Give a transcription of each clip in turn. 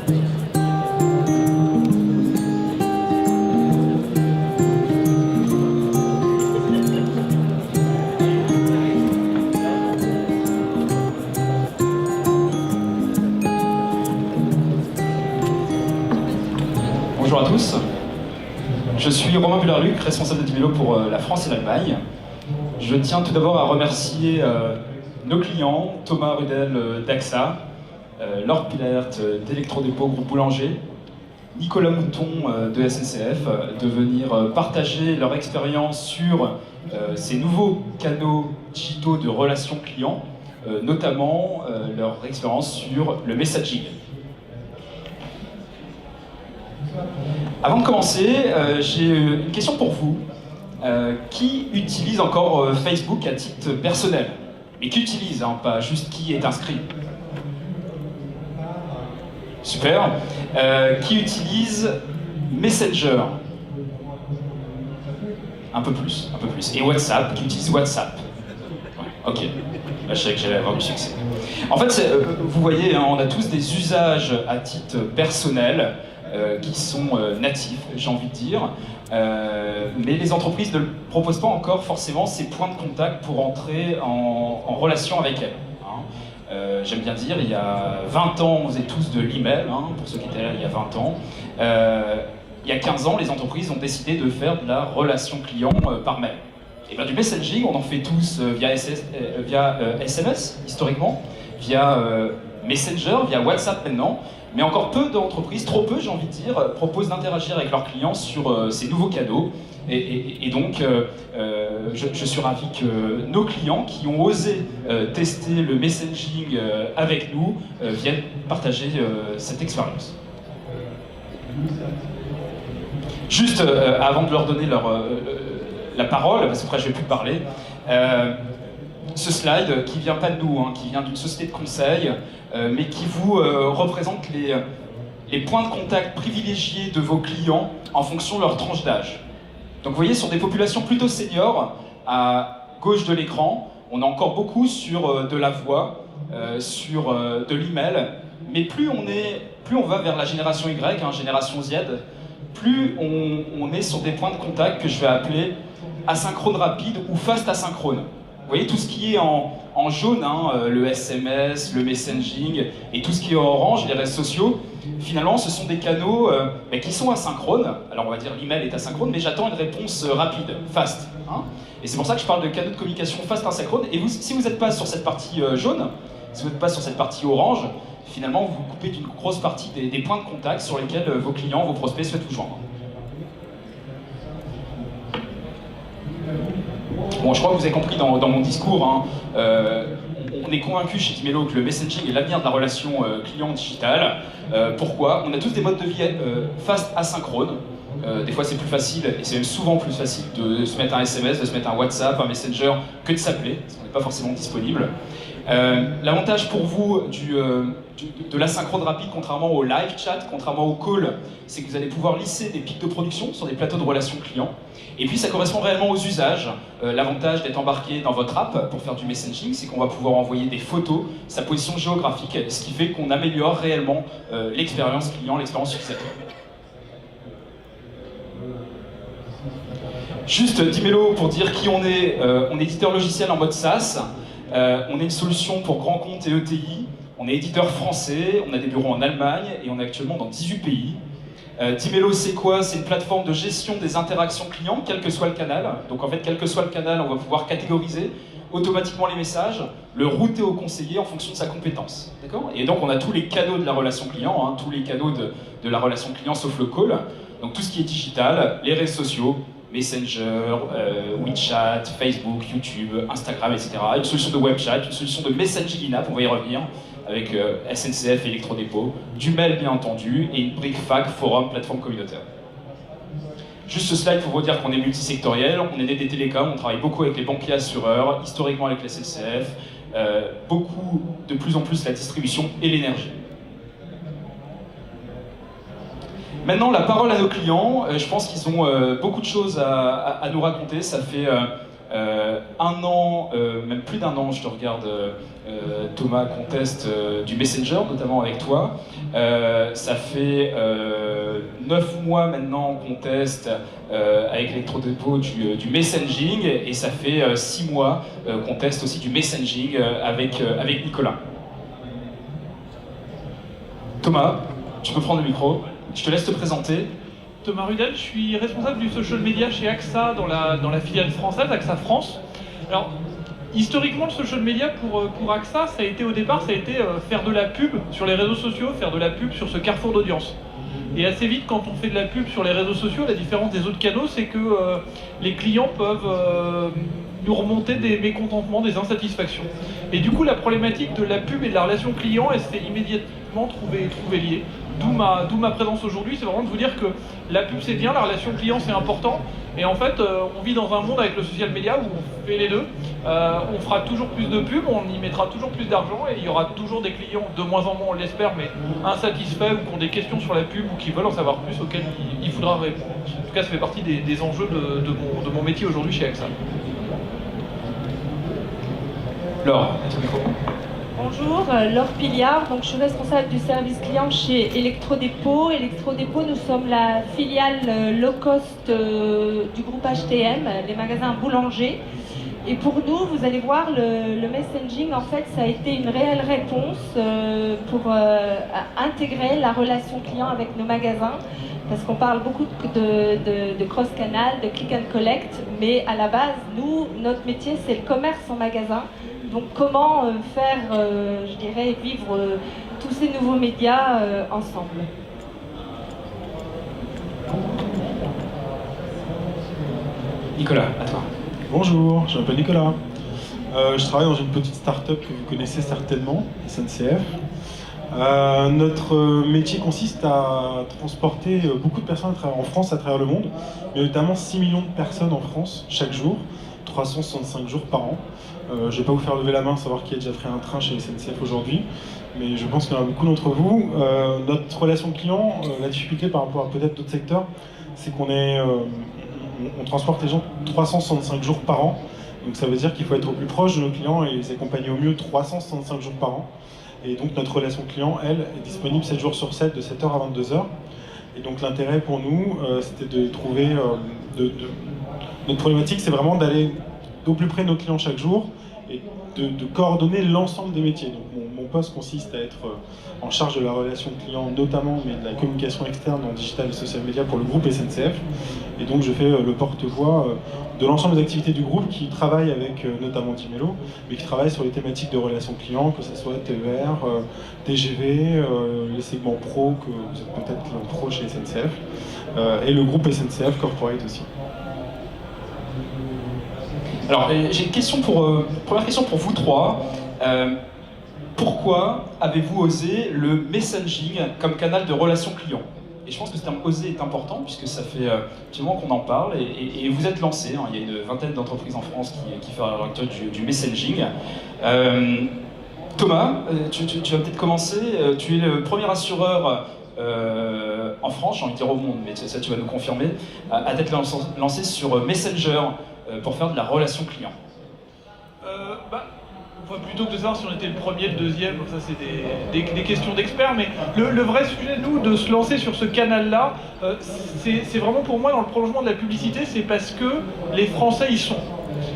Bonjour à tous, je suis Romain Buller-Luc, responsable de Dimelo pour la France et l'Allemagne. Je tiens tout d'abord à remercier nos clients, Thomas Rudel d'AXA, Laure Pilert d'Electrodépôt Groupe Boulanger, Nicolas Mouton de SNCF, de venir partager leur expérience sur ces nouveaux canaux digitaux de relations clients, notamment leur expérience sur le messaging. Avant de commencer, j'ai une question pour vous. Qui utilise encore Facebook à titre personnel? Mais qui utilise, hein, pas juste qui est inscrit. Super. Qui utilise Messenger? Un peu plus. Et WhatsApp, qui utilise WhatsApp? Ouais, ok. Là, je savais que j'allais avoir du succès. En fait, vous voyez, hein, on a tous des usages à titre personnel qui sont natifs, j'ai envie de dire. Mais les entreprises ne proposent pas encore forcément ces points de contact pour entrer en relation avec elles. Hein. J'aime bien dire, il y a 20 ans, on faisait tous de l'email, hein, pour ceux qui étaient là il y a 20 ans. Il y a 15 ans, les entreprises ont décidé de faire de la relation client par mail. Et bien du messaging, on en fait tous via SMS, historiquement, via Messenger, via WhatsApp maintenant. Mais encore peu d'entreprises, trop peu j'ai envie de dire, proposent d'interagir avec leurs clients sur ces nouveaux canaux. Et donc, je suis ravi que nos clients qui ont osé tester le messaging avec nous viennent partager cette expérience. Juste avant de leur donner la parole, parce qu'après je ne vais plus parler, ce slide qui vient pas de nous, hein, qui vient d'une société de conseil, mais qui vous représente les points de contact privilégiés de vos clients en fonction de leur tranche d'âge. Donc vous voyez, sur des populations plutôt seniors, à gauche de l'écran, on a encore beaucoup sur de la voix, sur de l'email, mais plus on va vers la génération Y, hein, génération Z, plus on est sur des points de contact que je vais appeler asynchrone rapide ou fast asynchrone. Vous voyez, tout ce qui est en jaune, hein, le SMS, le messaging, et tout ce qui est orange, les réseaux sociaux, finalement, ce sont des canaux qui sont asynchrones. Alors, on va dire l'email est asynchrone, mais j'attends une réponse rapide, fast. Hein. Et c'est pour ça que je parle de canaux de communication fast asynchrone. Et vous, si vous n'êtes pas sur cette partie jaune, si vous n'êtes pas sur cette partie orange, finalement, vous vous coupez d'une grosse partie des points de contact sur lesquels vos clients, vos prospects souhaitent vous joindre. Bon, je crois que vous avez compris dans mon discours, hein, on est convaincu chez Dimelo que le messaging est l'avenir de la relation client digitale. Pourquoi? On a tous des modes de vie fast asynchrones. Des fois c'est plus facile, et c'est même souvent plus facile de se mettre un SMS, de se mettre un WhatsApp, un Messenger, que de s'appeler, parce qu'on n'est pas forcément disponible. L'avantage pour vous de l'asynchrone rapide, contrairement au live chat, contrairement au call, c'est que vous allez pouvoir lisser des pics de production sur des plateaux de relations clients. Et puis ça correspond réellement aux usages. L'avantage d'être embarqué dans votre app pour faire du messaging, c'est qu'on va pouvoir envoyer des photos, sa position géographique, ce qui fait qu'on améliore réellement l'expérience client, l'expérience utilisateur. Juste Dimelo pour dire qui on est éditeur logiciel en mode SaaS. On est une solution pour grands comptes et ETI. On est éditeur français, on a des bureaux en Allemagne et on est actuellement dans 18 pays. Dimelo, c'est quoi? C'est une plateforme de gestion des interactions clients, quel que soit le canal. Donc en fait, quel que soit le canal, on va pouvoir catégoriser automatiquement les messages, le router au conseiller en fonction de sa compétence. D'accord? Et donc on a tous les canaux de la relation client, hein, tous les canaux de la relation client sauf le call. Donc tout ce qui est digital, les réseaux sociaux, Messenger, WeChat, Facebook, YouTube, Instagram, etc. Une solution de web chat, une solution de messaging in-app, on va y revenir, avec SNCF, Electrodépôt, du mail bien entendu, et une brique FAQ, forum, plateforme communautaire. Juste ce slide pour vous dire qu'on est multisectoriel, on est né des télécoms, on travaille beaucoup avec les banquiers assureurs, historiquement avec la SNCF, beaucoup, de plus en plus la distribution et l'énergie. Maintenant, la parole à nos clients, je pense qu'ils ont beaucoup de choses à nous raconter. Ça fait un an, même plus d'un an, je te regarde Thomas, qu'on teste du Messenger, notamment avec toi. Ça fait 9 mois maintenant qu'on teste avec Electrodépôt du messaging, et ça fait 6 mois qu'on teste aussi du messaging avec Nicolas. Thomas, tu peux prendre le micro, je te laisse te présenter. Thomas Rudel, je suis responsable du social media chez AXA dans la filiale française, AXA France. Alors, historiquement, le social media pour AXA, ça a été au départ, faire de la pub sur les réseaux sociaux, faire de la pub sur ce carrefour d'audience. Et assez vite, quand on fait de la pub sur les réseaux sociaux, la différence des autres canaux, c'est que les clients peuvent nous remonter des mécontentements, des insatisfactions. Et du coup, la problématique de la pub et de la relation client, elle s'est immédiatement trouvée liée. D'où ma présence aujourd'hui, c'est vraiment de vous dire que la pub c'est bien, la relation client c'est important. Et en fait, on vit dans un monde avec le social media où on fait les deux. On fera toujours plus de pubs, on y mettra toujours plus d'argent et il y aura toujours des clients, de moins en moins on l'espère, mais insatisfaits ou qui ont des questions sur la pub ou qui veulent en savoir plus auxquelles il faudra répondre. En tout cas, ça fait partie des enjeux de mon métier aujourd'hui chez AXA. Laure, à ton micro. Bonjour, Laure Piliard, donc je suis responsable du service client chez Electrodépôt. Electrodépôt, nous sommes la filiale low cost du groupe HTM, les magasins boulangers. Et pour nous, vous allez voir, le messaging, en fait, ça a été une réelle réponse pour intégrer la relation client avec nos magasins. Parce qu'on parle beaucoup de cross-canal, de click and collect, mais à la base, nous, notre métier, c'est le commerce en magasin. Donc comment faire, je dirais, vivre tous ces nouveaux médias ensemble. Nicolas, à toi. Bonjour, je m'appelle Nicolas. Je travaille dans une petite start-up que vous connaissez certainement, SNCF. Notre métier consiste à transporter beaucoup de personnes en France à travers le monde, mais notamment 6 millions de personnes en France chaque jour, 365 jours par an. Je ne vais pas vous faire lever la main, savoir qui a déjà pris un train chez SNCF aujourd'hui, mais je pense qu'il y en a beaucoup d'entre vous. Notre relation client, la difficulté par rapport à peut-être d'autres secteurs, c'est on transporte les gens 365 jours par an. Donc ça veut dire qu'il faut être au plus proche de nos clients et les accompagner au mieux 365 jours par an. Et donc notre relation client, elle, est disponible 7 jours sur 7, de 7h à 22h. Et donc l'intérêt pour nous, c'était de trouver... Notre problématique, c'est vraiment d'aller au plus près de nos clients chaque jour et de coordonner l'ensemble des métiers. Donc mon poste consiste à être en charge de la relation client notamment, mais de la communication externe en digital et social media pour le groupe SNCF. Et donc je fais le porte-voix de l'ensemble des activités du groupe qui travaillent avec notamment Timelo, mais qui travaillent sur les thématiques de relations clients, que ce soit TER, TGV, les segments pro, que vous êtes peut-être client pro chez SNCF, et le groupe SNCF Corporate aussi. Alors, j'ai une question première question pour vous trois. Pourquoi avez-vous osé le messaging comme canal de relation client? Et je pense que ce terme « oser » est important, puisque ça fait un petit moment qu'on en parle, et vous êtes lancé. Hein, il y a une vingtaine d'entreprises en France qui font à l'heure actuelle du messaging. Thomas, tu vas peut-être commencer. Tu es le premier assureur en France, j'ai envie de dire au monde, mais ça tu vas nous confirmer, à t'être lancé sur Messenger pour faire de la relation client. Plutôt que de savoir si on était le premier, le deuxième, ça c'est des questions d'experts, mais le vrai sujet, nous, de se lancer sur ce canal-là, c'est vraiment pour moi dans le prolongement de la publicité, c'est parce que les Français y sont.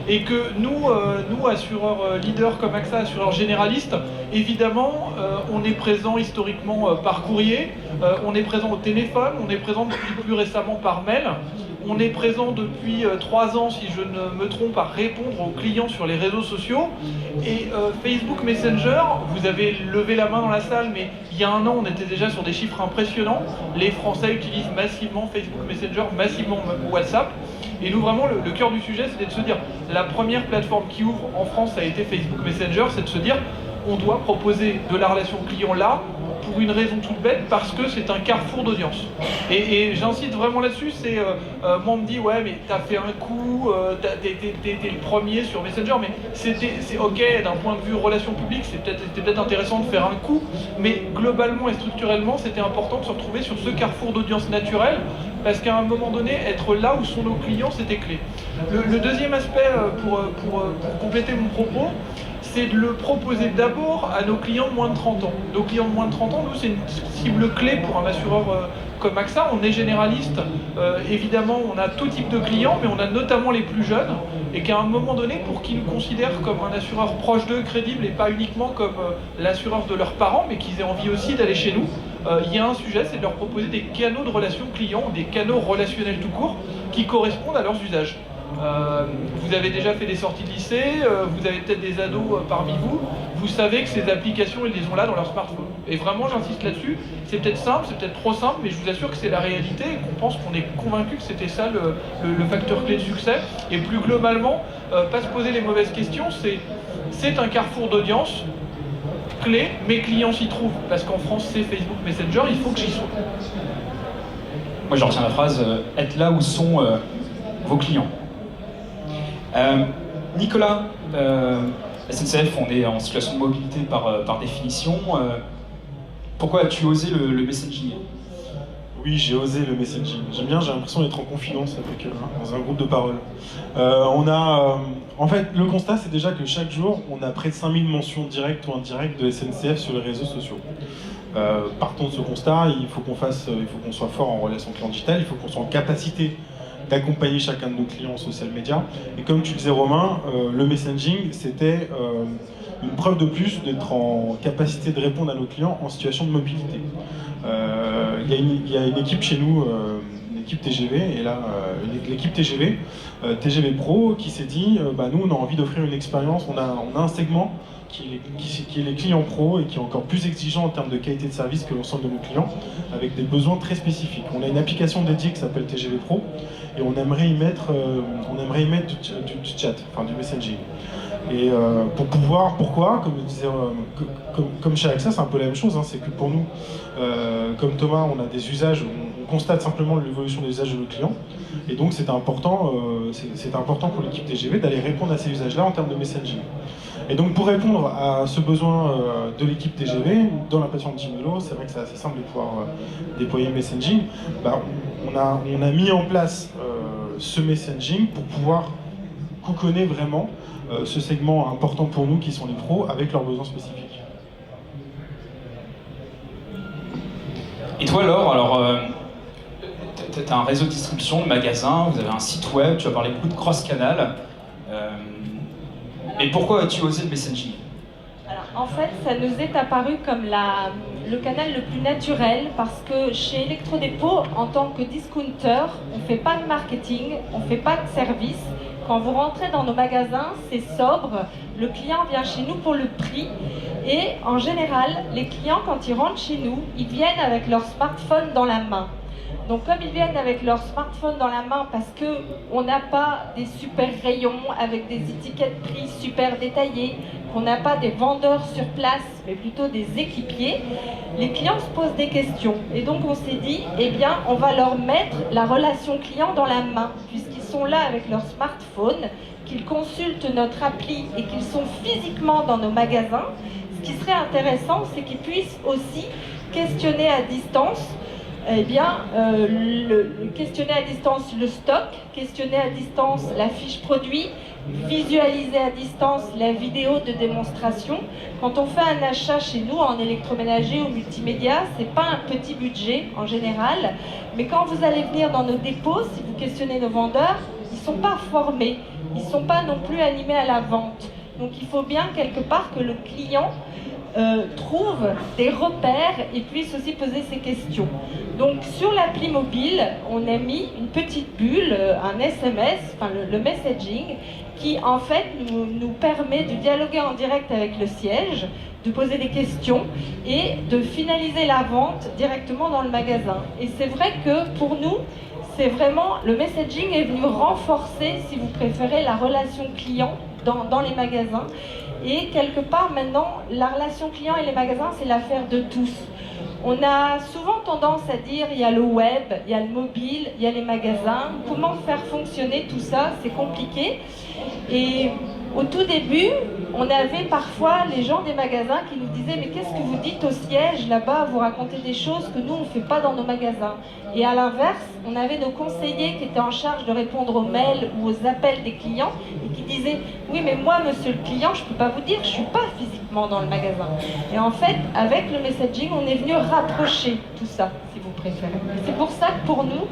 Et que nous assureurs leaders comme AXA, assureurs généralistes, évidemment, on est présent historiquement par courrier, on est présent au téléphone, on est présent depuis plus récemment par mail. On est présent depuis 3 ans, si je ne me trompe, à répondre aux clients sur les réseaux sociaux. Et Facebook Messenger, vous avez levé la main dans la salle, mais il y a un an, on était déjà sur des chiffres impressionnants. Les Français utilisent massivement Facebook Messenger, massivement WhatsApp. Et nous, vraiment, le cœur du sujet, c'était de se dire, la première plateforme qui ouvre en France a été Facebook Messenger, c'est de se dire, on doit proposer de la relation client là, pour une raison toute bête, parce que c'est un carrefour d'audience. Et j'incite vraiment là-dessus, moi on me dit, ouais mais t'as fait un coup, t'es le premier sur Messenger, mais c'est ok, d'un point de vue relation publique, c'était peut-être intéressant de faire un coup, mais globalement et structurellement, c'était important de se retrouver sur ce carrefour d'audience naturelle, parce qu'à un moment donné, être là où sont nos clients, c'était clé. Le deuxième aspect, pour compléter mon propos, c'est de le proposer d'abord à nos clients de moins de 30 ans. Nos clients de moins de 30 ans, nous, c'est une cible clé pour un assureur comme AXA. On est généraliste, évidemment, on a tout type de clients, mais on a notamment les plus jeunes, et qu'à un moment donné, pour qu'ils nous considèrent comme un assureur proche d'eux, crédible, et pas uniquement comme l'assureur de leurs parents, mais qu'ils aient envie aussi d'aller chez nous, il y a un sujet, c'est de leur proposer des canaux de relations clients, ou des canaux relationnels tout court, qui correspondent à leurs usages. Vous avez déjà fait des sorties de lycée, vous avez peut-être des ados parmi vous, vous savez que ces applications, ils les ont là dans leur smartphone. Et vraiment, j'insiste là-dessus, c'est peut-être simple, c'est peut-être trop simple, mais je vous assure que c'est la réalité et qu'on pense qu'on est convaincu que c'était ça le facteur clé de succès. Et plus globalement, pas se poser les mauvaises questions, c'est un carrefour d'audience clé, mes clients s'y trouvent, parce qu'en France, c'est Facebook Messenger, il faut que j'y sois. Moi, je retiens la phrase être là où sont vos clients. Nicolas, SNCF, on est en situation de mobilité par définition. Pourquoi as-tu osé le messaging? Oui, j'ai osé le messaging. J'aime bien, j'ai l'impression d'être en confidence avec dans un groupe de parole. En fait, le constat, c'est déjà que chaque jour, on a près de 5000 mentions directes ou indirectes de SNCF sur les réseaux sociaux. Partons de ce constat, il faut qu'on soit fort en relation client digitale, il faut qu'on soit en capacité d'accompagner chacun de nos clients en social media. Et comme tu le disais, Romain, le messaging, c'était une preuve de plus d'être en capacité de répondre à nos clients en situation de mobilité. Il y a une équipe chez nous, une équipe TGV, et là, l'équipe TGV, TGV Pro, qui s'est dit, nous, on a envie d'offrir une expérience, on a un segment qui est les clients pro et qui est encore plus exigeant en termes de qualité de service que l'ensemble de nos clients, avec des besoins très spécifiques. On a une application dédiée qui s'appelle TGV Pro et on aimerait y mettre du chat, enfin du messaging. Et pourquoi, comme chez AXA, c'est un peu la même chose, hein, c'est que pour nous, comme Thomas, on a des usages, on constate simplement l'évolution des usages de nos clients, et donc c'est important pour l'équipe TGV d'aller répondre à ces usages-là en termes de messaging. Et donc pour répondre à ce besoin de l'équipe TGV, dans la plateforme Timelo, c'est vrai que c'est assez simple de pouvoir déployer messaging. On a mis en place ce messaging pour pouvoir couconner vraiment ce segment important pour nous qui sont les pros avec leurs besoins spécifiques. Et toi Laure, alors tu as un réseau de distribution, de magasins, vous avez un site web, tu as parlé beaucoup de cross-canal. Et pourquoi as-tu osé le messaging? Alors, en fait, ça nous est apparu comme le canal le plus naturel parce que chez Electrodépôt, en tant que discounter, on ne fait pas de marketing, on ne fait pas de service. Quand vous rentrez dans nos magasins, c'est sobre, le client vient chez nous pour le prix et en général, les clients, quand ils rentrent chez nous, ils viennent avec leur smartphone dans la main. Donc comme ils viennent avec leur smartphone dans la main parce qu'on n'a pas des super rayons avec des étiquettes prix super détaillées, qu'on n'a pas des vendeurs sur place, mais plutôt des équipiers, les clients se posent des questions. Et donc on s'est dit, eh bien on va leur mettre la relation client dans la main, puisqu'ils sont là avec leur smartphone, qu'ils consultent notre appli et qu'ils sont physiquement dans nos magasins. Ce qui serait intéressant, c'est qu'ils puissent aussi questionner à distance questionner à distance le stock, questionner à distance la fiche produit, visualiser à distance la vidéo de démonstration. Quand on fait un achat chez nous en électroménager ou multimédia, c'est pas un petit budget en général, mais quand vous allez venir dans nos dépôts, si vous questionnez nos vendeurs, ils sont pas formés, ils sont pas non plus animés à la vente. Donc il faut bien quelque part que le client trouve des repères et puisse aussi poser ses questions. Donc sur l'appli mobile, on a mis une petite bulle, un SMS, enfin le messaging, qui en fait nous permet de dialoguer en direct avec le siège, de poser des questions et de finaliser la vente directement dans le magasin. Et c'est vrai que pour nous, c'est vraiment, le messaging est venu renforcer, si vous préférez, la relation client dans les magasins. Et quelque part maintenant, la relation client et les magasins, c'est l'affaire de tous. On a souvent tendance à dire il y a le web, il y a le mobile, il y a les magasins. Comment faire fonctionner tout ça? C'est compliqué. Et Au tout début, on avait parfois les gens des magasins qui nous disaient « Mais qu'est-ce que vous dites au siège là-bas? Vous racontez des choses que nous, on ne fait pas dans nos magasins. » Et à l'inverse, on avait nos conseillers qui étaient en charge de répondre aux mails ou aux appels des clients et qui disaient « Oui, mais moi, monsieur le client, je ne peux pas vous dire, je ne suis pas physiquement dans le magasin. » Et en fait, avec le messaging, on est venu rapprocher tout ça, si vous préférez. C'est pour ça que pour nous,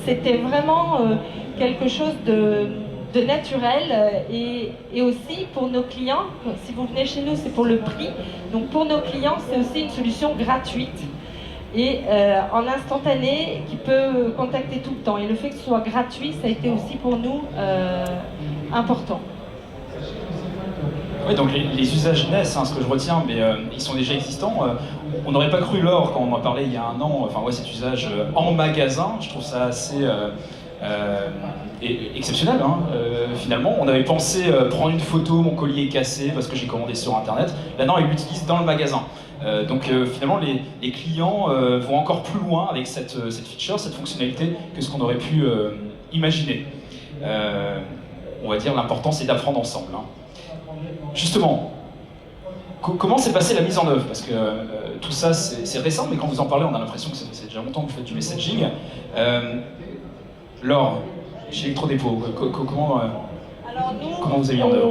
c'était vraiment quelque chose de naturel et aussi pour nos clients, si vous venez chez nous, c'est pour le prix. Donc pour nos clients, c'est aussi une solution gratuite et en instantané qui peut contacter tout le temps. Et le fait que ce soit gratuit, ça a été aussi pour nous important. Oui, donc les usages naissent, hein, ce que je retiens, mais ils sont déjà existants. On n'aurait pas cru Laure quand on en parlait il y a un an, enfin ouais, cet usage en magasin, je trouve ça assez exceptionnel, hein. Finalement. On avait pensé prendre une photo, mon collier est cassé parce que j'ai commandé sur internet. Là non, ils l'utilisent dans le magasin. Donc finalement les clients vont encore plus loin avec cette feature, cette fonctionnalité que ce qu'on aurait pu imaginer. On va dire l'important c'est d'apprendre ensemble, hein. Justement, comment s'est passée la mise en œuvre? Parce que tout ça c'est récent, mais quand vous en parlez on a l'impression que c'est déjà longtemps que vous faites du messaging. Laure, chez Electrodépôt, comment vous avez mis en œuvre?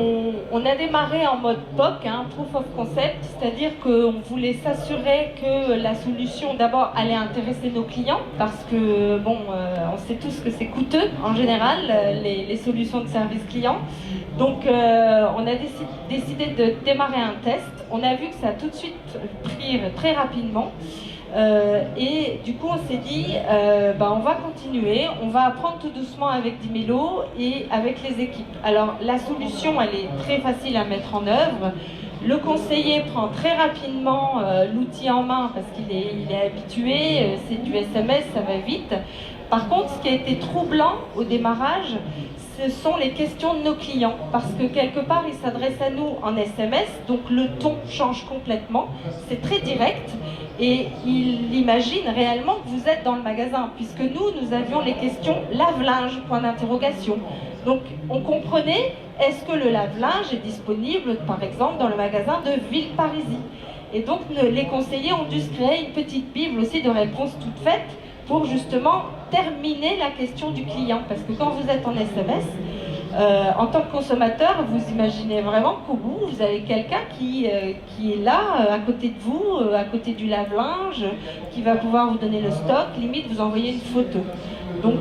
On a démarré en mode POC, hein, Proof of Concept, c'est-à-dire qu'on voulait s'assurer que la solution d'abord allait intéresser nos clients, parce que bon, on sait tous que c'est coûteux en général, les solutions de service client. Donc on a décidé de démarrer un test. On a vu que ça a tout de suite pris très rapidement. Et du coup on s'est dit on va continuer, on va apprendre tout doucement avec Dimelo et avec les équipes. Alors la solution elle est très facile à mettre en œuvre. Le conseiller prend très rapidement l'outil en main parce qu'il est habitué, c'est du SMS, ça va vite. Par contre, ce qui a été troublant au démarrage, ce sont les questions de nos clients, parce que quelque part, ils s'adressent à nous en SMS, donc le ton change complètement, c'est très direct, et ils imaginent réellement que vous êtes dans le magasin, puisque nous avions les questions lave-linge, point d'interrogation. Donc, on comprenait, est-ce que le lave-linge est disponible, par exemple, dans le magasin de Villeparisis? Et donc, les conseillers ont dû se créer une petite bible aussi de réponses toutes faites, pour justement terminer la question du client. Parce que quand vous êtes en SMS, en tant que consommateur, vous imaginez vraiment qu'au bout, vous avez quelqu'un qui est là, à côté de vous, à côté du lave-linge, qui va pouvoir vous donner le stock, limite vous envoyer une photo. Donc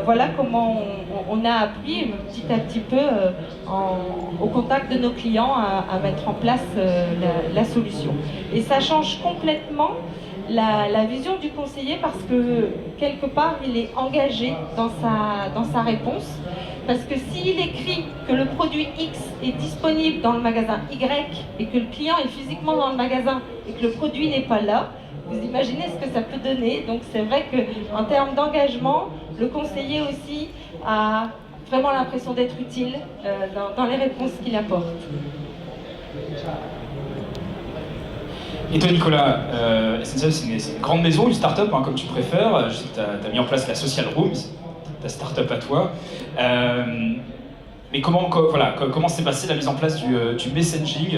voilà comment on a appris petit à petit peu au contact de nos clients à mettre en place la solution. Et ça change complètement la vision du conseiller parce que quelque part il est engagé dans sa réponse, parce que s'il écrit que le produit X est disponible dans le magasin Y et que le client est physiquement dans le magasin et que le produit n'est pas là, vous imaginez ce que ça peut donner. Donc c'est vrai qu'en termes d'engagement, le conseiller aussi a vraiment l'impression d'être utile dans les réponses qu'il apporte. Et toi Nicolas, SNCF c'est une grande maison, une start-up hein, comme tu préfères. Je sais que tu as mis en place la Social Room, ta start-up à toi. Mais comment s'est passée la mise en place du messaging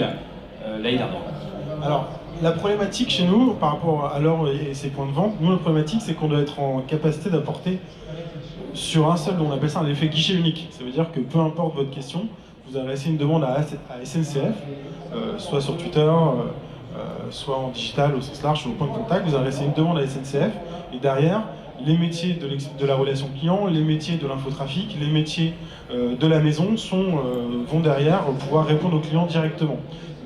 l'année dernière? Alors, la problématique chez nous, par rapport à Laure et ses points de vente, nous, notre problématique, c'est qu'on doit être en capacité d'apporter sur un seul, on appelle ça un effet guichet unique. Ça veut dire que peu importe votre question, vous adressez une demande à SNCF, soit sur Twitter, soit en digital au sens large, sur le point de contact, vous adressez une demande à SNCF, et derrière, les métiers de la relation client, les métiers de l'infotrafic, les métiers de la maison vont derrière pouvoir répondre aux clients directement.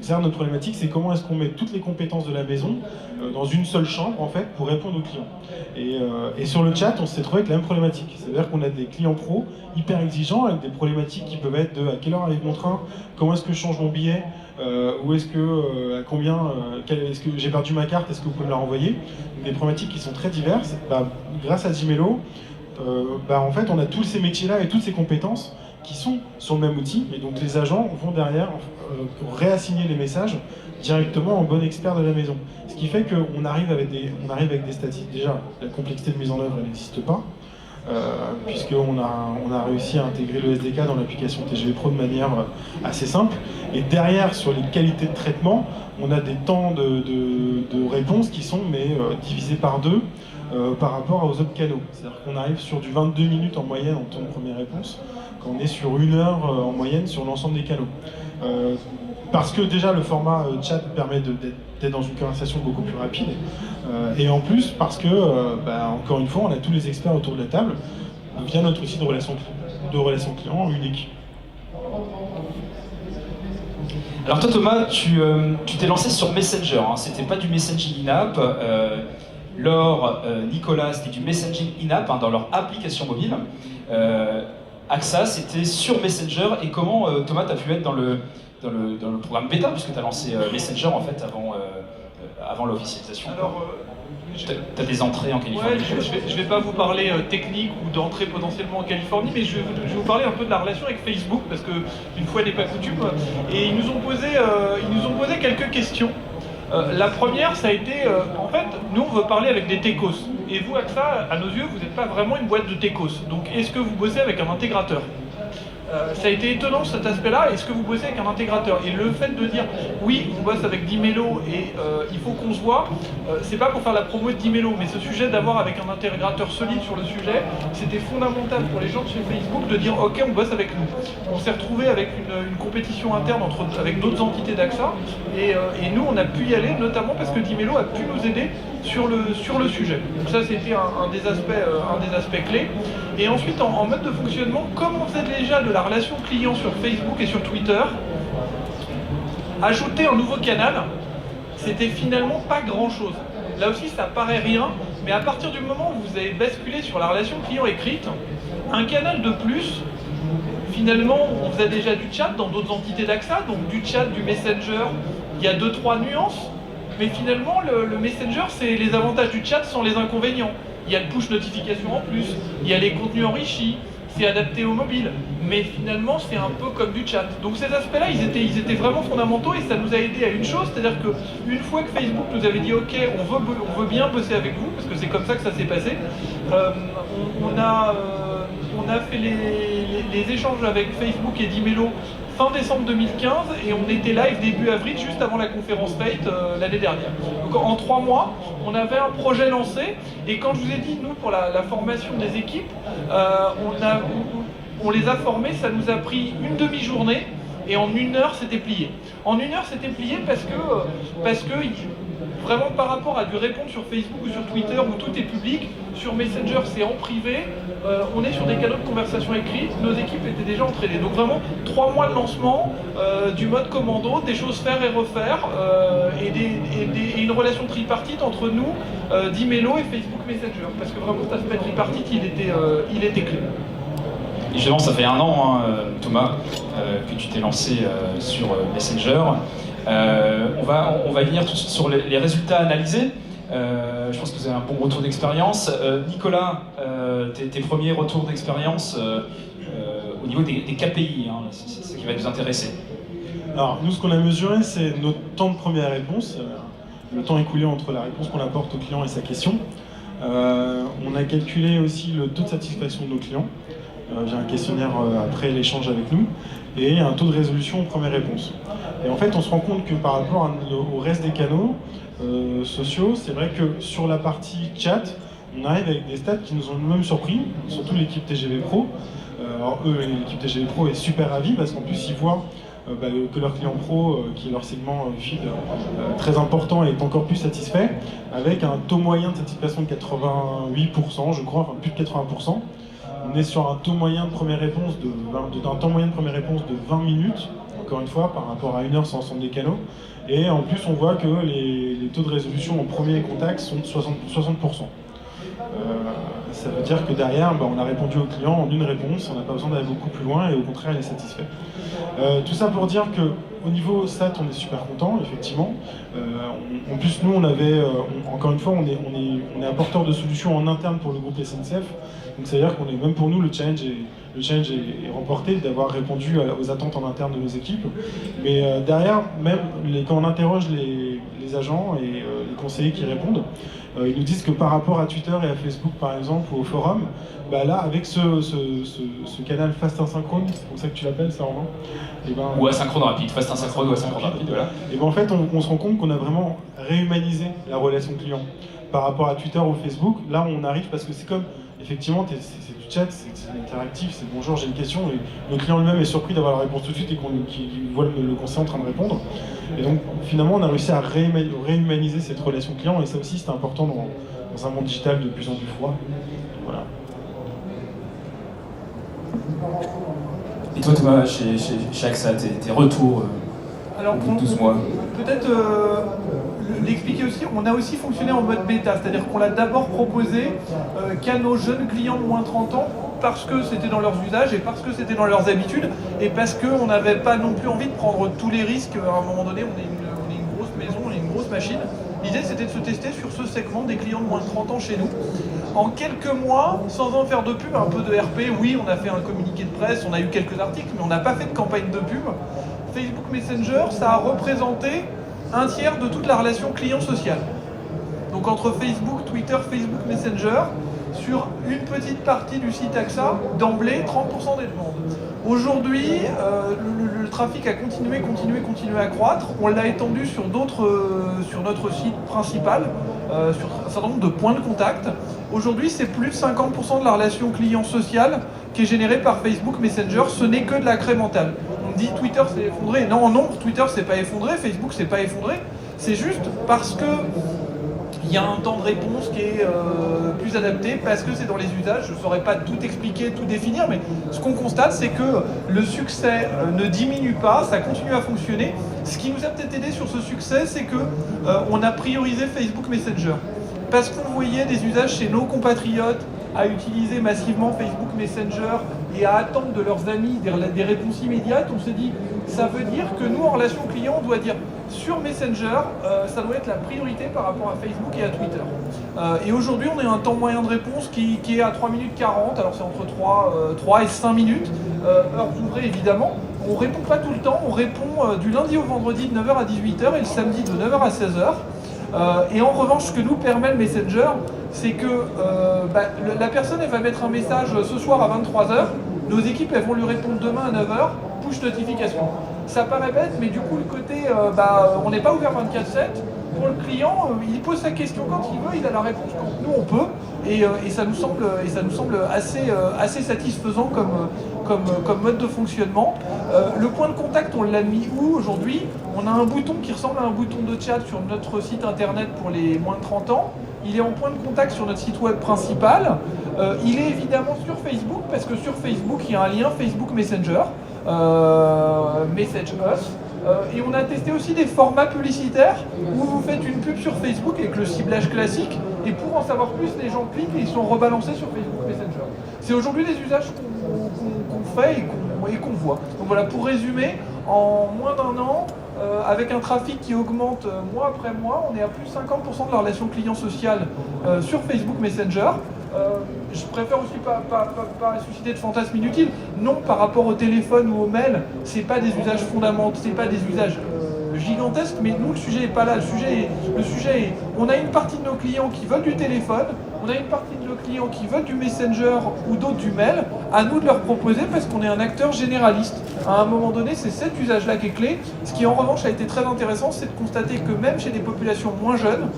C'est-à-dire notre problématique, c'est comment est-ce qu'on met toutes les compétences de la maison dans une seule chambre en fait pour répondre aux clients. Et sur le chat, on s'est trouvé avec la même problématique. C'est-à-dire qu'on a des clients pros hyper exigeants avec des problématiques qui peuvent être de à quelle heure arrive mon train, comment est-ce que je change mon billet, où est-ce que, à combien, est-ce que j'ai perdu ma carte, est-ce que vous pouvez me la renvoyer. Des problématiques qui sont très diverses. Grâce à Dimelo, en fait, on a tous ces métiers-là et toutes ces compétences qui sont sur le même outil, et donc les agents vont derrière pour réassigner les messages directement au bon expert de la maison. Ce qui fait qu'on arrive avec des statistiques. Déjà, la complexité de mise en œuvre, elle n'existe pas. puisqu'on a réussi à intégrer le SDK dans l'application TGV Pro de manière assez simple. Et derrière, sur les qualités de traitement, on a des temps de réponse qui sont divisés par 2 par rapport aux autres canaux. C'est-à-dire qu'on arrive sur du 22 minutes en moyenne en temps de première réponse, quand on est sur 1 heure en moyenne sur l'ensemble des canaux. Parce que déjà le format chat permet d'être dans une conversation beaucoup plus rapide, et en plus parce que, encore une fois, on a tous les experts autour de la table via notre site de relation client unique. Alors toi Thomas, tu t'es lancé sur Messenger, hein. C'était pas du messaging in-app. Laure, Nicolas, c'était du messaging in-app, hein, dans leur application mobile. AXA, c'était sur Messenger. Et comment, Thomas, tu as pu être dans le programme bêta, puisque tu as lancé Messenger en fait avant l'officialisation? Alors, tu as des entrées en Californie? Ouais, je vais pas vous parler technique ou d'entrée potentiellement en Californie, mais je vais vous parler un peu de la relation avec Facebook, parce que une fois n'est pas coutume. Et ils nous ont posé quelques questions. La première, ça a été, en fait, nous on veut parler avec des techos. Et vous, AXA, à nos yeux, vous n'êtes pas vraiment une boîte de techos. Donc est-ce que vous bossez avec un intégrateur? Ça a été étonnant cet aspect-là, est-ce que vous bossez avec un intégrateur? Et le fait de dire oui, on bosse avec Dimelo et il faut qu'on se voit, c'est pas pour faire la promo de Dimelo, mais ce sujet d'avoir avec un intégrateur solide sur le sujet, c'était fondamental pour les gens de chez Facebook de dire ok, on bosse avec nous. On s'est retrouvé avec une compétition interne avec d'autres entités d'AXA et nous on a pu y aller notamment parce que Dimelo a pu nous aider sur le sujet. Donc ça c'était un des aspects clés. Et ensuite en mode de fonctionnement, comme on faisait déjà de la relation client sur Facebook et sur Twitter, ajouter un nouveau canal, c'était finalement pas grand chose. Là aussi ça paraît rien, mais à partir du moment où vous avez basculé sur la relation client écrite, un canal de plus, finalement on faisait déjà du chat dans d'autres entités d'AXA, donc du chat, du Messenger, il y a 2-3 nuances, mais finalement le Messenger c'est les avantages du chat sans les inconvénients. Il y a le push notification en plus, il y a les contenus enrichis, c'est adapté au mobile, mais finalement c'est un peu comme du chat. Donc ces aspects-là, ils étaient vraiment fondamentaux et ça nous a aidé à une chose, c'est-à-dire qu'une fois que Facebook nous avait dit ok, on veut bien bosser avec vous, parce que c'est comme ça que ça s'est passé, on a fait les échanges avec Facebook et Dimelo fin décembre 2015 et on était live début avril, juste avant la conférence Fate l'année dernière. Donc en 3 mois, on avait un projet lancé et quand je vous ai dit, nous, pour la formation des équipes, on les a formés, ça nous a pris une demi-journée et en 1 heure, c'était plié. En 1 heure, c'était plié parce que vraiment par rapport à du répondre sur Facebook ou sur Twitter où tout est public, sur Messenger c'est en privé, on est sur des canaux de conversation écrite, nos équipes étaient déjà entraînées. Donc vraiment 3 mois de lancement, du mode commando, des choses faire et refaire, et une relation tripartite entre nous, Dimelo et Facebook Messenger. Parce que vraiment cet aspect tripartite, il était clé. Et justement, ça fait 1 an, hein, Thomas, que tu t'es lancé sur Messenger. On va venir tout de suite sur les résultats analysés. Je pense que vous avez un bon retour d'expérience. Nicolas, tes premiers retours d'expérience au niveau des KPI, hein, c'est ce qui va nous intéresser. Alors, nous, ce qu'on a mesuré, c'est notre temps de première réponse, le temps écoulé entre la réponse qu'on apporte au client et sa question. On a calculé aussi le taux de satisfaction de nos clients. J'ai un questionnaire après l'échange avec nous et un taux de résolution aux premières réponses. Et en fait, on se rend compte que par rapport au reste des canaux sociaux, c'est vrai que sur la partie chat, on arrive avec des stats qui nous ont nous-mêmes surpris, surtout l'équipe TGV Pro. Alors l'équipe TGV Pro est super ravie parce qu'en plus ils voient que leur client pro, qui est leur segment feed très important, est encore plus satisfait, avec un taux moyen de satisfaction de 88%, je crois, enfin plus de 80%. On est sur un taux moyen de première réponse d'un temps moyen de première réponse de 20 minutes, encore une fois, par rapport à 1 heure sur l'ensemble des canaux. Et en plus, on voit que les taux de résolution en premier contact sont de 60%. Ça veut dire que derrière, on a répondu au client en 1 réponse, on n'a pas besoin d'aller beaucoup plus loin et au contraire, il est satisfait. Tout ça pour dire qu'au niveau stats, on est super content, effectivement. En plus, nous, encore une fois, on est apporteur de solutions en interne pour le groupe SNCF. Donc, c'est-à-dire qu'on est, même pour nous, le challenge est remporté d'avoir répondu aux attentes en interne de nos équipes. Mais derrière, même quand on interroge les les agents et les conseillers qui répondent. Ils nous disent que par rapport à Twitter et à Facebook par exemple ou au forum, bah là avec ce canal fast asynchrone, c'est pour ça que tu l'appelles ça Romain, ou asynchrone rapide, fast asynchrone ou asynchrone rapide, voilà. Et ben en fait on se rend compte qu'on a vraiment réhumanisé la relation client par rapport à Twitter ou Facebook. Là on arrive parce que c'est comme effectivement c'est du chat, c'est interactif, c'est bonjour j'ai une question et le client lui-même est surpris d'avoir la réponse tout de suite et qu'il voit le conseiller en train de répondre. Et donc finalement on a réussi à réhumaniser cette relation client et ça aussi c'est important dans un monde digital de plus en plus froid. Voilà. Et toi Thomas, chez AXA, tes retours alors, au bout de 12 mois? Peut-être l'expliquer aussi, on a aussi fonctionné en mode bêta, c'est-à-dire qu'on l'a d'abord proposé qu'à nos jeunes clients de moins de 30 ans, parce que c'était dans leurs usages et parce que c'était dans leurs habitudes, et parce qu'on n'avait pas non plus envie de prendre tous les risques. À un moment donné, on est une grosse maison, on est une grosse machine. L'idée c'était de se tester sur ce segment des clients de moins de 30 ans chez nous. En quelques mois, sans en faire de pub, un peu de RP, oui, on a fait un communiqué de presse, on a eu quelques articles, mais on n'a pas fait de campagne de pub. Facebook Messenger, ça a représenté un tiers de toute la relation client sociale. Donc entre Facebook, Twitter, Facebook Messenger, sur une petite partie du site AXA, d'emblée, 30% des demandes. Aujourd'hui, le trafic a continué à croître. On l'a étendu sur notre site principal, sur un certain nombre de points de contact. Aujourd'hui, c'est plus de 50% de la relation client sociale qui est générée par Facebook Messenger. Ce n'est que de la craie mentale. On me dit Twitter s'est effondré. Non, en nombre, Twitter s'est pas effondré, Facebook s'est pas effondré. C'est juste parce que il y a un temps de réponse qui est plus adapté, parce que c'est dans les usages. Je ne saurais pas tout expliquer, tout définir, mais ce qu'on constate, c'est que le succès ne diminue pas, ça continue à fonctionner. Ce qui nous a peut-être aidé sur ce succès, c'est que on a priorisé Facebook Messenger. Parce qu'on voyait des usages chez nos compatriotes à utiliser massivement Facebook Messenger et à attendre de leurs amis des réponses immédiates, on s'est dit, ça veut dire que nous, en relation client, on doit dire sur Messenger, ça doit être la priorité par rapport à Facebook et à Twitter. Et aujourd'hui, on a un temps moyen de réponse qui est à 3 minutes 40, alors c'est entre 3 et 5 minutes, heures ouvrées évidemment. On ne répond pas tout le temps, on répond du lundi au vendredi de 9h à 18h et le samedi de 9h à 16h. Et en revanche, ce que nous permet le Messenger, c'est que la personne elle va mettre un message ce soir à 23h, nos équipes elles vont lui répondre demain à 9h, push notification. Ça paraît bête, mais du coup le côté, on n'est pas ouvert 24/7. Pour le client, il pose sa question quand il veut, il a la réponse quand nous on peut, et ça nous semble assez satisfaisant comme mode de fonctionnement. Le point de contact, on l'a mis où aujourd'hui? On a un bouton qui ressemble à un bouton de chat sur notre site internet pour les moins de 30 ans. Il est en point de contact sur notre site web principal. Il est évidemment sur Facebook, parce que sur Facebook, il y a un lien Facebook Messenger, Message Us. Et on a testé aussi des formats publicitaires où vous faites une pub sur Facebook avec le ciblage classique, et pour en savoir plus, les gens cliquent et ils sont rebalancés sur Facebook Messenger. C'est aujourd'hui les usages qu'on fait et qu'on voit. Donc voilà, pour résumer, en moins d'un an, avec un trafic qui augmente mois après mois, on est à plus de 50% de la relation client sociale sur Facebook Messenger. Je préfère aussi pas susciter de fantasmes inutiles. Non, par rapport au téléphone ou au mail, c'est pas des usages fondamentaux, c'est pas des usages gigantesques, mais nous le sujet est pas là. Le sujet est, on a une partie de nos clients qui veulent du téléphone, on a une partie de nos clients qui veulent du Messenger ou d'autres du mail. À nous de leur proposer, parce qu'on est un acteur généraliste. À un moment donné, c'est cet usage-là qui est clé. Ce qui en revanche a été très intéressant, c'est de constater que même chez des populations moins jeunes,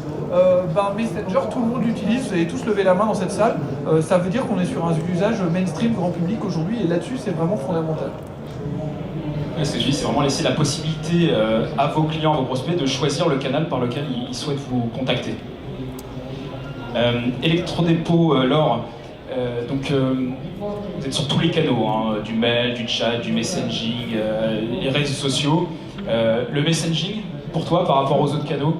Messenger, tout le monde l'utilise. Vous avez tous levé la main dans cette salle. Ça veut dire qu'on est sur un usage mainstream grand public aujourd'hui, et là-dessus, c'est vraiment fondamental. Ce que je dis, c'est vraiment laisser la possibilité à vos clients, à vos prospects, de choisir le canal par lequel ils souhaitent vous contacter. Electrodépôt, Laure, donc vous êtes sur tous les canaux, hein, du mail, du chat, du messaging, les réseaux sociaux. Le messaging, pour toi, par rapport aux autres canaux?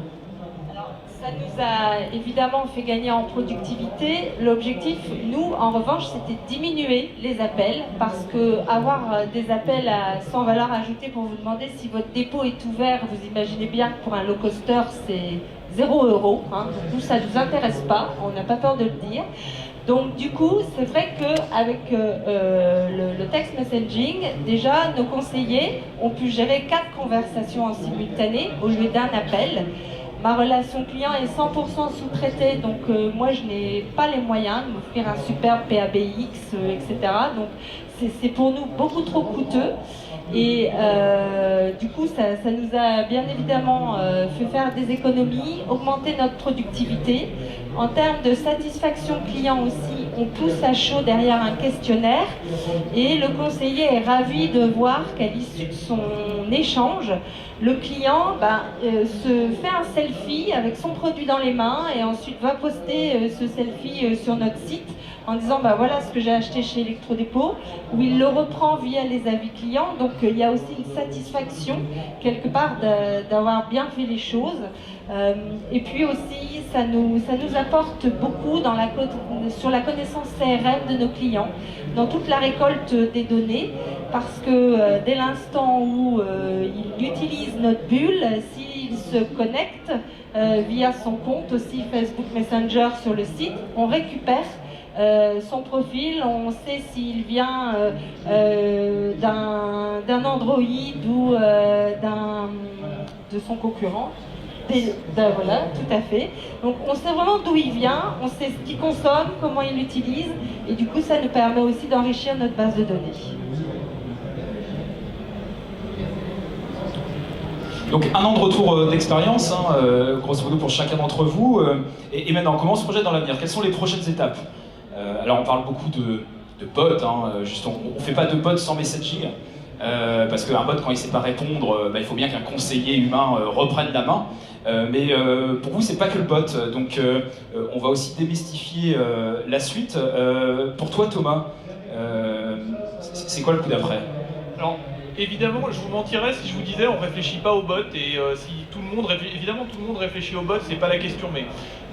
Ça nous a évidemment fait gagner en productivité. L'objectif, nous, en revanche, c'était de diminuer les appels, parce que avoir des appels sans valeur ajoutée pour vous demander si votre dépôt est ouvert, vous imaginez bien que pour un low coster, c'est 0 €. Hein. Donc nous, ça ne nous intéresse pas, on n'a pas peur de le dire. Donc du coup, c'est vrai qu'avec le text messaging, déjà, nos conseillers ont pu gérer 4 conversations en simultané au lieu d'un appel. ma relation client est 100% sous-traitée, donc moi je n'ai pas les moyens de m'offrir un superbe PABX, etc. Donc c'est pour nous beaucoup trop coûteux. Et du coup, ça nous a bien évidemment fait faire des économies, augmenter notre productivité. En termes de satisfaction client aussi, on pousse à chaud derrière un questionnaire et le conseiller est ravi de voir qu'à l'issue de son échange, le client se fait un selfie avec son produit dans les mains et ensuite va poster ce selfie sur notre site en disant voilà ce que j'ai acheté chez Electrodépôt, où il le reprend via les avis clients. Donc il y a aussi une satisfaction quelque part d'avoir bien fait les choses. Et puis aussi ça nous apporte beaucoup sur la connaissance CRM de nos clients, dans toute la récolte des données, parce que dès l'instant où il utilise notre bulle, s'il se connecte via son compte aussi Facebook Messenger sur le site, on récupère son profil, on sait s'il vient d'un Android ou de son concurrent. Voilà, tout à fait. Donc on sait vraiment d'où il vient, on sait ce qu'il consomme, comment il l'utilise, et du coup ça nous permet aussi d'enrichir notre base de données. Donc 1 an de retour d'expérience, grosso modo pour chacun d'entre vous. Et maintenant, comment on se projette dans l'avenir? Quelles sont les prochaines étapes? Alors on parle beaucoup de bots, juste on ne fait pas de bots sans messaging, parce qu'un bot quand il ne sait pas répondre, il faut bien qu'un conseiller humain reprenne la main. Mais pour vous c'est pas que le bot, donc on va aussi démystifier la suite. Pour toi Thomas, c'est quoi le coup d'après? Alors, évidemment, je vous mentirais si je vous disais on réfléchit pas aux bots et si tout le monde réfléchit aux bots, c'est pas la question. Mais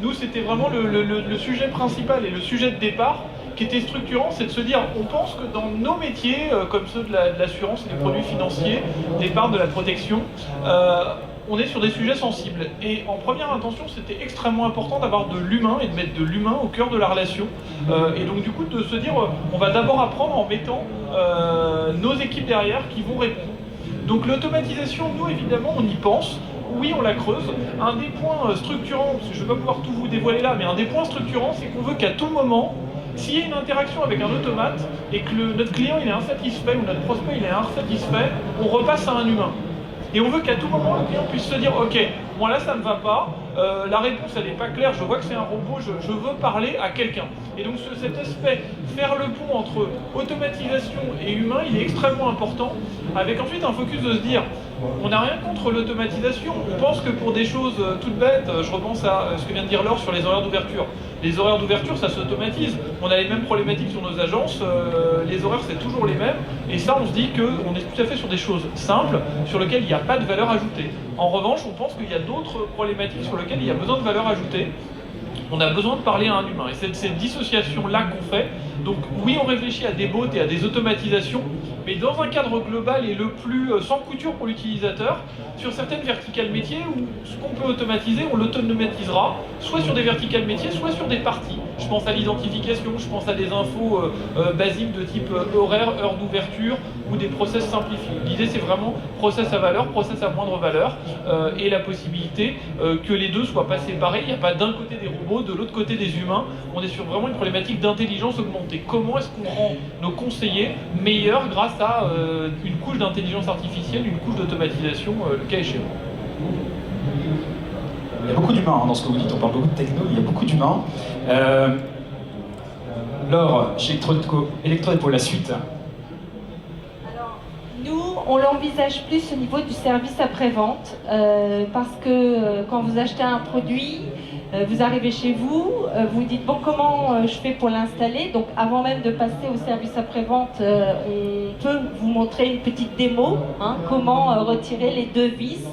nous, c'était vraiment le sujet principal et le sujet de départ qui était structurant, c'est de se dire, on pense que dans nos métiers, comme ceux de l'assurance et des produits financiers, d'épargne, de la protection, on est sur des sujets sensibles. Et en première intention, c'était extrêmement important d'avoir de l'humain et de mettre de l'humain au cœur de la relation. Et donc du coup, de se dire, on va d'abord apprendre en mettant nos équipes derrière qui vont répondre. Donc l'automatisation, nous évidemment, on y pense. Oui, on la creuse. Un des points structurants, parce que je ne vais pas pouvoir tout vous dévoiler là, mais un des points structurants, c'est qu'on veut qu'à tout moment, s'il y a une interaction avec un automate et que notre client il est insatisfait ou notre prospect il est insatisfait, on repasse à un humain. Et on veut qu'à tout moment le client puisse se dire ok, moi là ça ne va pas, la réponse elle n'est pas claire, je vois que c'est un robot, je veux parler à quelqu'un. Et donc cet aspect, faire le pont entre automatisation et humain, il est extrêmement important, avec ensuite un focus de se dire, on n'a rien contre l'automatisation, on pense que pour des choses toutes bêtes, je repense à ce que vient de dire Laure sur les horaires d'ouverture. Les horaires d'ouverture, ça s'automatise. On a les mêmes problématiques sur nos agences, les horaires c'est toujours les mêmes, et ça on se dit qu'on est tout à fait sur des choses simples, sur lesquelles il n'y a pas de valeur ajoutée. En revanche, on pense qu'il y a d'autres problématiques sur lesquelles il y a besoin de valeur ajoutée. On a besoin de parler à un humain. Et c'est cette dissociation-là qu'on fait. Donc oui, on réfléchit à des bots et à des automatisations, mais dans un cadre global et le plus sans couture pour l'utilisateur, sur certaines verticales métiers où ce qu'on peut automatiser, on l'automatisera, soit sur des verticales métiers, soit sur des parties. Je pense à l'identification, je pense à des infos basiques de type horaire, heure d'ouverture ou des process simplifiés. L'idée c'est vraiment process à valeur, process à moindre valeur et la possibilité que les deux soient pas séparés. Il n'y a pas d'un côté des robots, de l'autre côté des humains. On est sur vraiment une problématique d'intelligence augmentée. Comment est-ce qu'on rend nos conseillers meilleurs grâce à une couche d'intelligence artificielle, une couche d'automatisation, le cas échéant. Il y a beaucoup d'humains dans ce que vous dites, on parle beaucoup de techno, il y a beaucoup d'humains. Laure, chez Electrodépôt, la suite. Alors, nous, on l'envisage plus au niveau du service après-vente, parce que quand vous achetez un produit, vous arrivez chez vous, vous dites bon comment je fais pour l'installer. Donc avant même de passer au service après-vente, on peut vous montrer une petite démo, comment retirer les deux vis.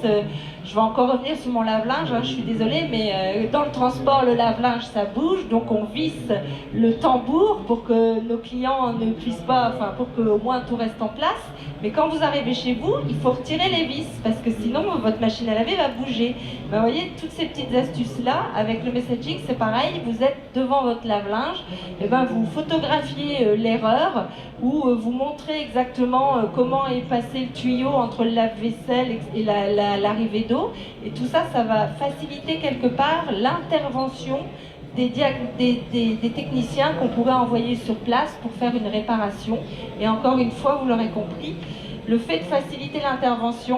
Je vais encore revenir sur mon lave-linge, je suis désolée, mais dans le transport, le lave-linge ça bouge, donc on visse le tambour pour que nos clients ne puissent pas, pour que au moins tout reste en place. Mais quand vous arrivez chez vous, il faut retirer les vis, parce que sinon votre machine à laver va bouger. Ben, vous voyez, toutes ces petites astuces-là, avec le messaging, c'est pareil, vous êtes devant votre lave-linge, et ben vous photographiez l'erreur, ou vous montrez exactement comment est passé le tuyau entre le lave-vaisselle et l'arrivée d'eau. d'eau. Et tout ça, ça va faciliter quelque part l'intervention des techniciens qu'on pourrait envoyer sur place pour faire une réparation. Et encore une fois, vous l'aurez compris, le fait de faciliter l'intervention,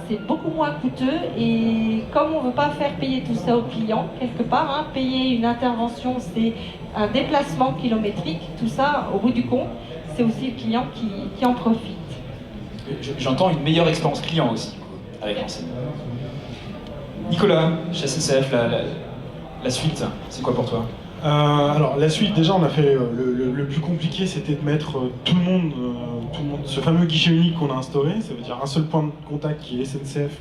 c'est beaucoup moins coûteux, et comme on ne veut pas faire payer tout ça aux clients, quelque part, payer une intervention, c'est un déplacement kilométrique, tout ça, au bout du compte, c'est aussi le client qui en profite. J'entends une meilleure expérience client aussi, avec l'enseigne. Nicolas, chez SNCF, la suite, c'est quoi pour toi? Alors la suite, déjà on a fait le plus compliqué, c'était de mettre tout le monde, ce fameux guichet unique qu'on a instauré, ça veut dire un seul point de contact qui est SNCF,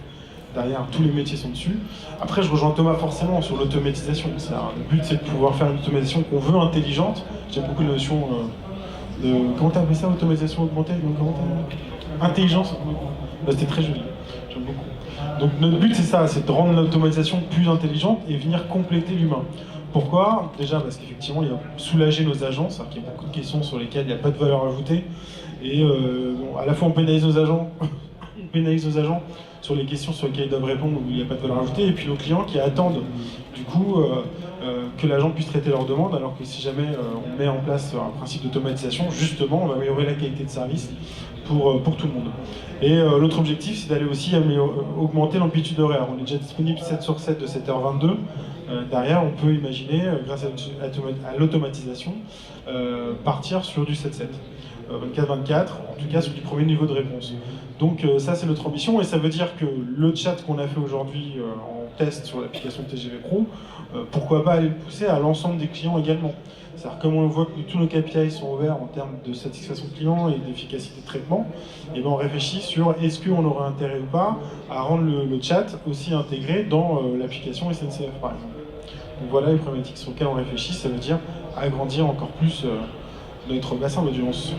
derrière tous les métiers sont dessus. Après je rejoins Thomas forcément sur l'automatisation, le but c'est de pouvoir faire une automatisation qu'on veut intelligente. J'aime beaucoup la notion de, comment t'as appelé ça, automatisation augmentée, intelligence, c'était très joli, j'aime beaucoup. Donc notre but c'est ça, c'est de rendre l'automatisation plus intelligente et venir compléter l'humain. Pourquoi? Déjà parce qu'effectivement il y a soulager nos agents, c'est-à-dire qu'il y a beaucoup de questions sur lesquelles il n'y a pas de valeur ajoutée, et à la fois on pénalise nos agents, sur les questions sur lesquelles ils doivent répondre où il n'y a pas de valeur ajoutée, et puis nos clients qui attendent du coup que l'agent puisse traiter leurs demandes, alors que si jamais on met en place un principe d'automatisation, justement on va améliorer la qualité de service pour tout le monde. Et l'autre objectif c'est d'aller aussi augmenter l'amplitude horaire. On est déjà disponible 7 sur 7 de 7h22. Derrière, on peut imaginer, grâce à l'automatisation, partir sur du 7-7, 24-24, en tout cas sur du premier niveau de réponse. Donc ça, c'est notre ambition, et ça veut dire que le chat qu'on a fait aujourd'hui en test sur l'application TGV Pro, pourquoi pas aller le pousser à l'ensemble des clients également. C'est-à-dire, comme on voit que tous nos KPI sont ouverts en termes de satisfaction client et d'efficacité de traitement, et ben on réfléchit sur est-ce qu'on aurait intérêt ou pas à rendre le chat aussi intégré dans l'application SNCF par exemple. Donc voilà les problématiques sur lesquelles on réfléchit, ça veut dire agrandir encore plus notre bassin d'audience.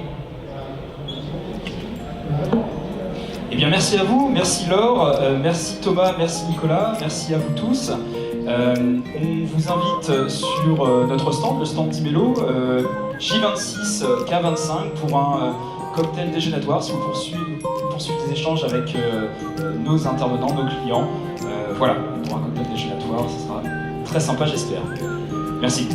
Eh bien merci à vous, merci Laure, merci Thomas, merci Nicolas, merci à vous tous. On vous invite sur notre stand, le stand d'Imelo, J26, K25, pour un cocktail déjeunatoire si vous poursuivez des échanges avec nos intervenants, nos clients. Voilà, pour un cocktail déjeunatoire, ce sera très sympa j'espère. Merci.